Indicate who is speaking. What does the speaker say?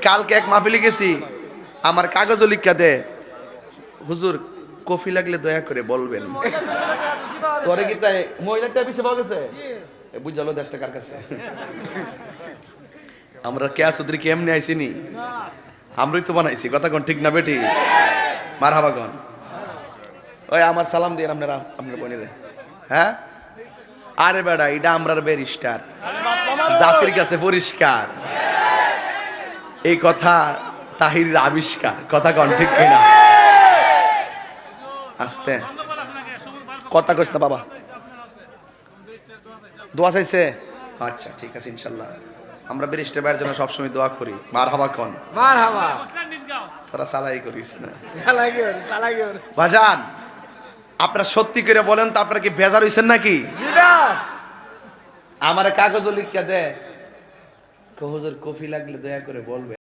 Speaker 1: কালকে এক মাহফিলে গেছি, আমার কাগজও লিখা দে, হুজুর কফি লাগলে দয়া করে বলবেন। তোরে কি তাই মহিলাটা বেশি পাওয়া গেছে? বুঝালো 10 টাকার কাছে। আমরা কে আসুদ্রি কেমনে আইসিনি, আমরাই তো বানাইছি। কথা কোন ঠিক না বেটি? মারহাবা কোন। ওই আমার সালাম দিয়ে আপনারা আপনার বোনেরে। হ্যাঁ আরে বেড়া, এটা আমরার ব্যারিস্টার, জাতির কাছে পরিষ্কার। এই কথা তাহিরের আবিষ্কার। কথা কোন ঠিক কিনা? আস্তে কথা কইস না বাবা। দোয়া চাইছে? আচ্ছা ঠিক আছে, ইনশাল্লাহ আমরা ব্যারিস্টার ভাইয়ের জন্য সবসময় দোয়া করি। মারহাবা কোন।
Speaker 2: মারহাবা।
Speaker 1: তোরা চালাই করিস না
Speaker 2: চালাই
Speaker 1: ভাজান। আপনারা সত্যি করে বলেন তো, আপনারা কি বেজার হইছেন নাকি? আমার কাগজ লিখা দে, হুজুর কফি লাগলে দয়া করে বলবে।